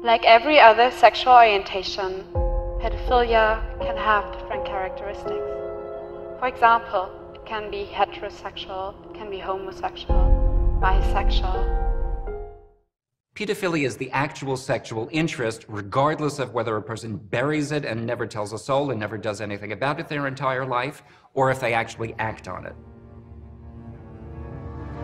Like every other sexual orientation, pedophilia can have different characteristics. For example, it can be heterosexual, it can be homosexual, bisexual. Pedophilia is the actual sexual interest, regardless of whether a person buries it and never tells a soul and never does anything about it their entire life, or if they actually act on it.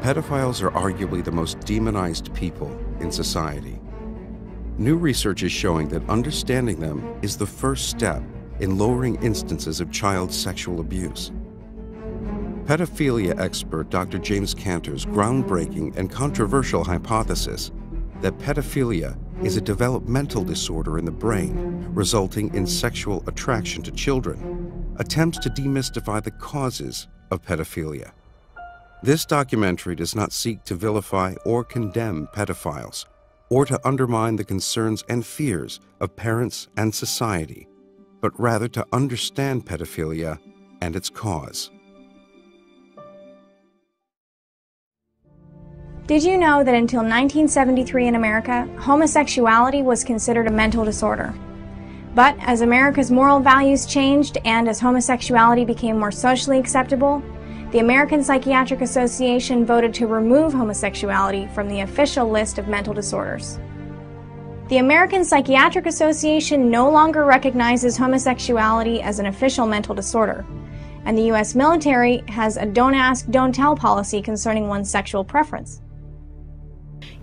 Pedophiles are arguably the most demonized people in society. New research is showing that understanding them is the first step in lowering instances of child sexual abuse. Pedophilia expert Dr. James Cantor's groundbreaking and controversial hypothesis that pedophilia is a developmental disorder in the brain resulting in sexual attraction to children attempts to demystify the causes of pedophilia. This documentary does not seek to vilify or condemn pedophiles or to undermine the concerns and fears of parents and society, but rather to understand pedophilia and its cause. Did you know that until 1973 in America, homosexuality was considered a mental disorder? But as America's moral values changed and as homosexuality became more socially acceptable, the American Psychiatric Association voted to remove homosexuality from the official list of mental disorders. The American Psychiatric Association no longer recognizes homosexuality as an official mental disorder, and the U.S. military has a don't ask, don't tell policy concerning one's sexual preference.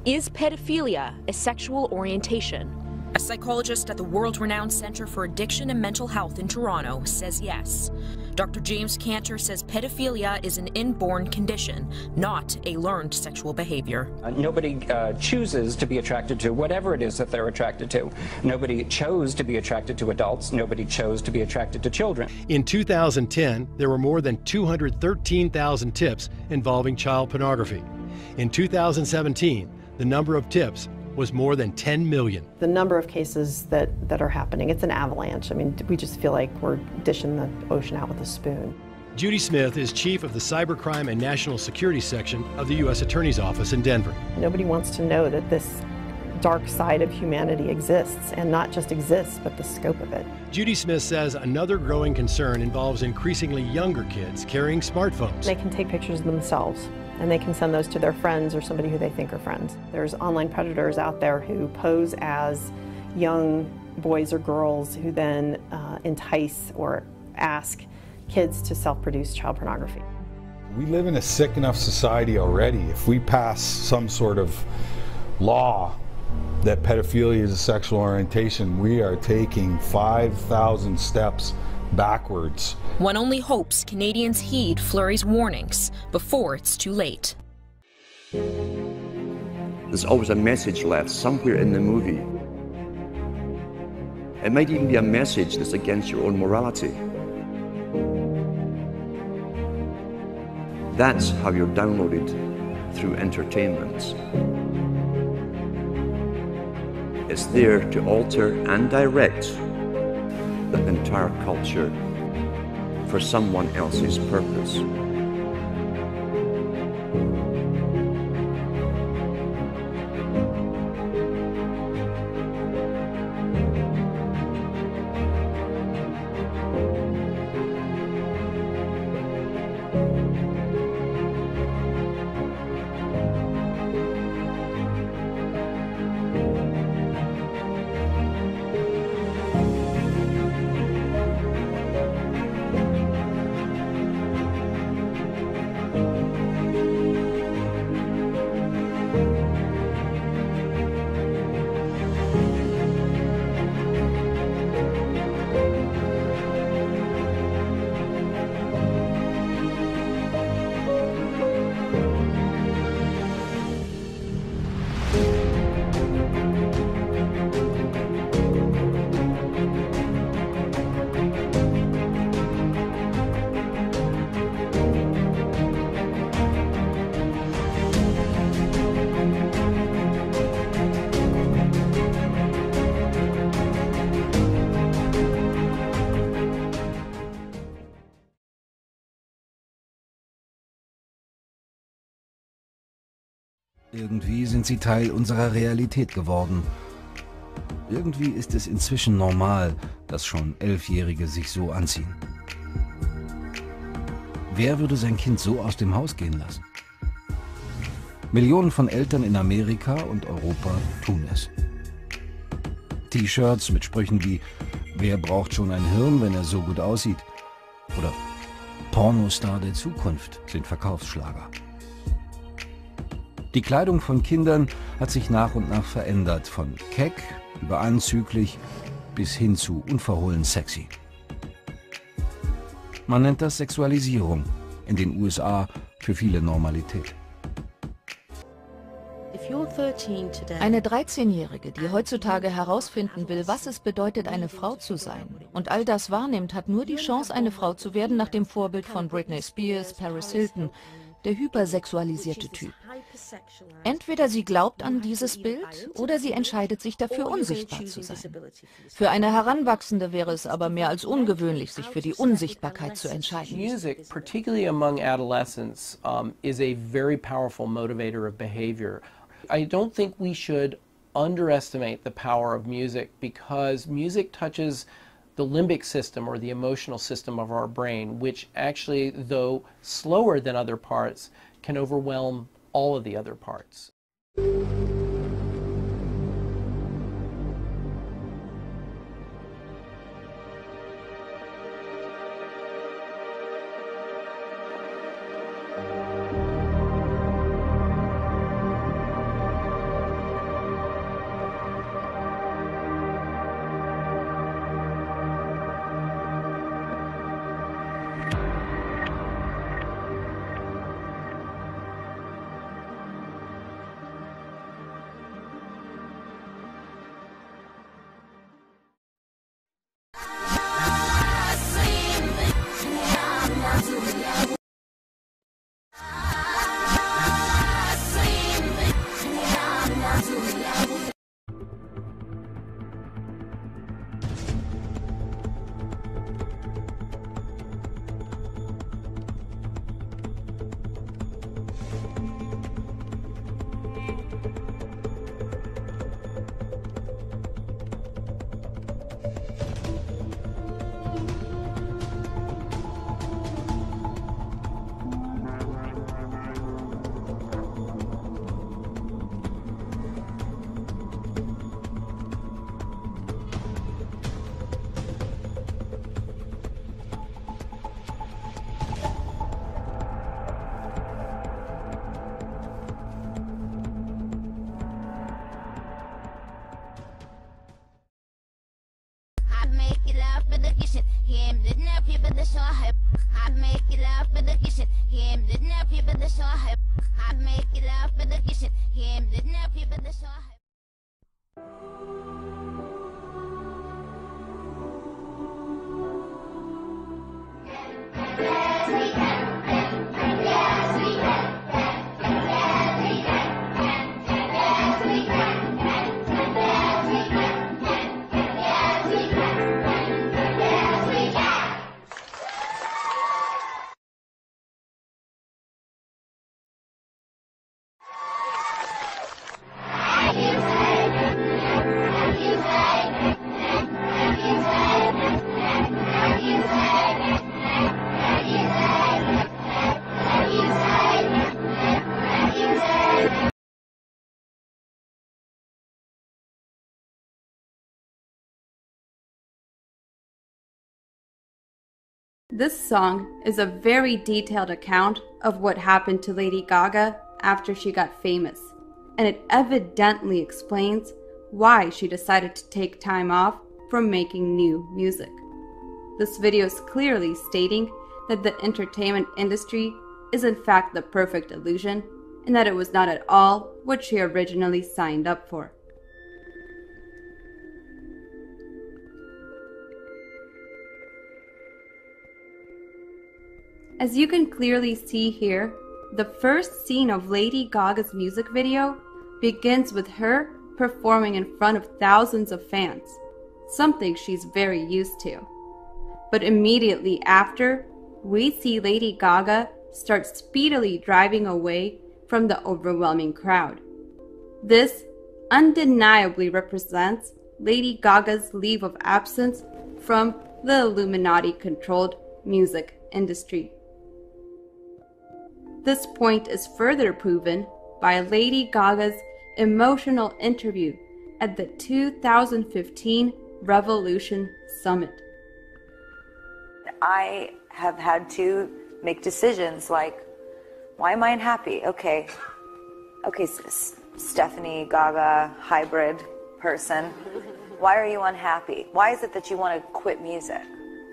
Is pedophilia a sexual orientation? A psychologist at the world-renowned Center for Addiction and Mental Health in Toronto says yes. Dr. James Cantor says pedophilia is an inborn condition, not a learned sexual behavior. Nobody chooses to be attracted to whatever it is that they're attracted to. Nobody chose to be attracted to adults. Nobody chose to be attracted to children. In 2010, there were more than 213,000 tips involving child pornography. In 2017, the number of tips was more than 10 million. The number of cases that are happening, it's an avalanche. I mean, we just feel like we're dishing the ocean out with a spoon. Judy Smith is chief of the Cybercrime and National Security section of the U.S. Attorney's Office in Denver. Nobody wants to know that this dark side of humanity exists, and not just exists, but the scope of it. Judy Smith says another growing concern involves increasingly younger kids carrying smartphones. They can take pictures of themselves, and they can send those to their friends or somebody who they think are friends. There's online predators out there who pose as young boys or girls who then entice or ask kids to self-produce child pornography. We live in a sick enough society already. If we pass some sort of law that pedophilia is a sexual orientation, we are taking 5,000 steps backwards. One only hopes Canadians heed Fleury's warnings before it's too late. There's always a message left somewhere in the movie. It might even be a message that's against your own morality. That's how you're downloaded through entertainment. It's there to alter and direct the entire culture for someone else's purpose. Irgendwie sind sie Teil unserer Realität geworden. Irgendwie ist es inzwischen normal, dass schon 11-Jährige sich so anziehen. Wer würde sein Kind so aus dem Haus gehen lassen? Millionen von Eltern in Amerika und Europa tun es. T-Shirts mit Sprüchen wie „Wer braucht schon ein Hirn, wenn er so gut aussieht?" oder „Pornostar der Zukunft" sind Verkaufsschlager. Die Kleidung von Kindern hat sich nach und nach verändert, von keck über anzüglich bis hin zu unverhohlen sexy. Man nennt das Sexualisierung, in den USA für viele Normalität. Eine 13-Jährige, die heutzutage herausfinden will, was es bedeutet, eine Frau zu sein und all das wahrnimmt, hat nur die Chance, eine Frau zu werden nach dem Vorbild von Britney Spears, Paris Hilton, der hypersexualisierte Typ. Entweder sie glaubt an dieses Bild oder sie entscheidet sich dafür, unsichtbar zu sein. Für eine Heranwachsende wäre es aber mehr als ungewöhnlich, sich für die Unsichtbarkeit zu entscheiden. Music, particularly among adolescents, is a very powerful motivator of behavior. I don't think we should underestimate the power of music because music touches the limbic system or the emotional system of our brain, which actually, though slower than other parts, can overwhelm all of the other parts. This song is a very detailed account of what happened to Lady Gaga after she got famous, and it evidently explains why she decided to take time off from making new music. This video is clearly stating that the entertainment industry is in fact the perfect illusion, and that it was not at all what she originally signed up for. As you can clearly see here, the first scene of Lady Gaga's music video begins with her performing in front of thousands of fans, something she's very used to. But immediately after, we see Lady Gaga start speedily driving away from the overwhelming crowd. This undeniably represents Lady Gaga's leave of absence from the Illuminati-controlled music industry. This point is further proven by Lady Gaga's emotional interview at the 2015 Revolution Summit. I have had to make decisions like, why am I unhappy? Okay, Stephanie Gaga, hybrid person, why are you unhappy? Why is it that you want to quit music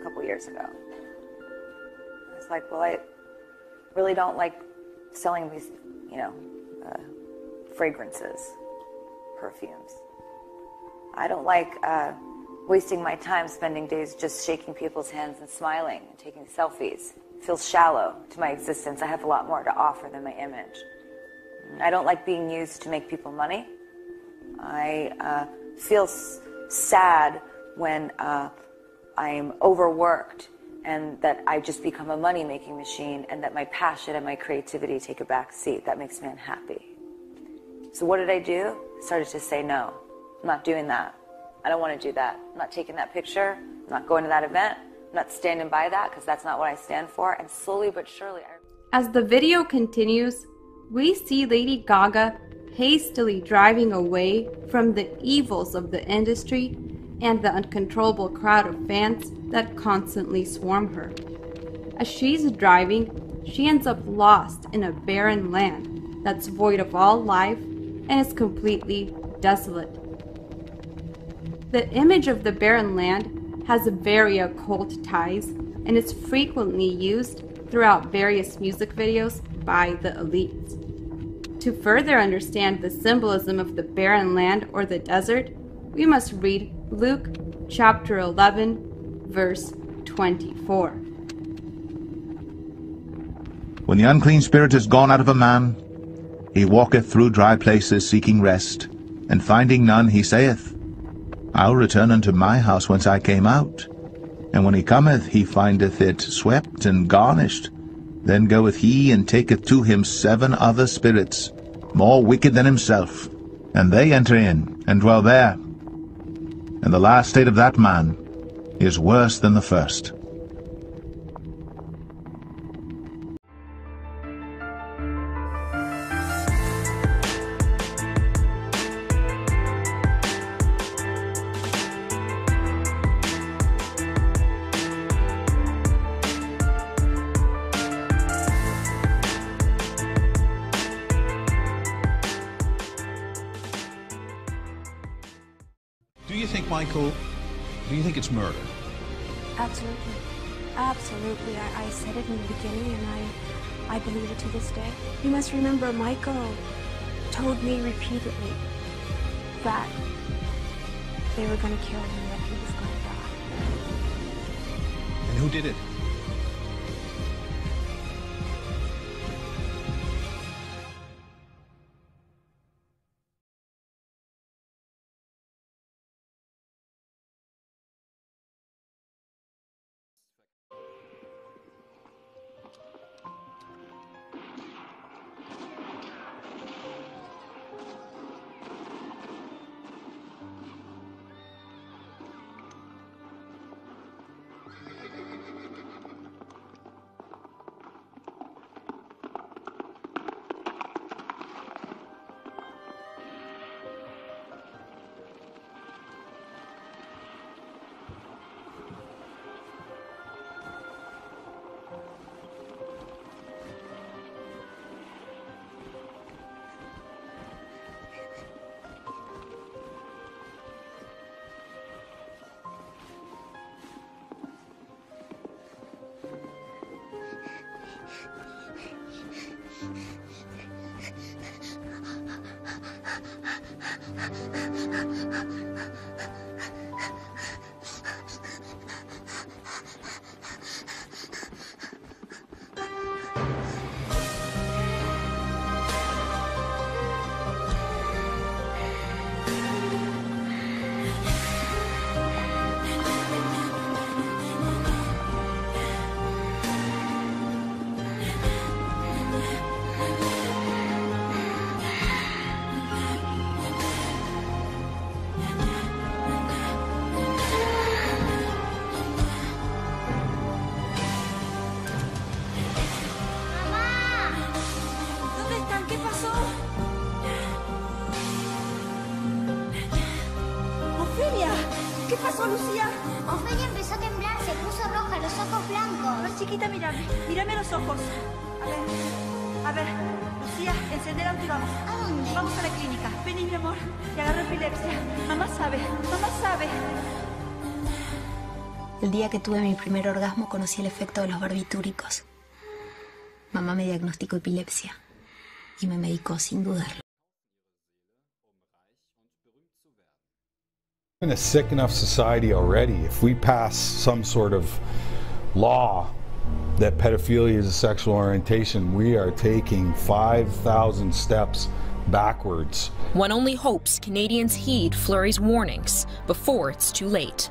a couple years ago? It's like, well, I really don't like selling these, fragrances, perfumes. I don't like wasting my time spending days just shaking people's hands and smiling and taking selfies. It feels shallow to my existence. I have a lot more to offer than my image. I don't like being used to make people money. I feel sad when I'm overworked and that I just become a money-making machine and that my passion and my creativity take a back seat. That makes me unhappy. So what did I do? I started to say, no, I'm not doing that. I don't want to do that. I'm not taking that picture. I'm not going to that event. I'm not standing by that because that's not what I stand for. And slowly but surely... As the video continues, we see Lady Gaga hastily driving away from the evils of the industry and the uncontrollable crowd of fans that constantly swarm her. As she's driving, she ends up lost in a barren land that's void of all life and is completely desolate. The image of the barren land has very occult ties and is frequently used throughout various music videos by the elites. To further understand the symbolism of the barren land or the desert, we must read Luke chapter 11, verse 24. When the unclean spirit is gone out of a man, he walketh through dry places seeking rest, and finding none, he saith, I'll return unto my house whence I came out. And when he cometh, he findeth it swept and garnished. Then goeth he and taketh to him 7 other spirits, more wicked than himself, and they enter in and dwell there. And the last state of that man is worse than the first. Michael, do you think it's murder? Absolutely. Absolutely. I said it in the beginning and I believe it to this day. You must remember Michael told me repeatedly that they were going to kill him, that he was going to die. And who did it? pasó, Lucía? Ofelia empezó a temblar, se puso roja, los ojos blancos. Más chiquita, mírame a los ojos. A ver, Lucía, encende el auto y vamos. ¿A dónde? Vamos a la clínica. Vení, mi amor, te agarro epilepsia. Mamá sabe, mamá sabe. El día que tuve mi primer orgasmo conocí el efecto de los barbitúricos. Mamá me diagnosticó epilepsia y me medicó sin dudarlo. In a sick enough society already, if we pass some sort of law that pedophilia is a sexual orientation, we are taking 5,000 steps backwards. One only hopes Canadians heed Fleury's warnings before it's too late.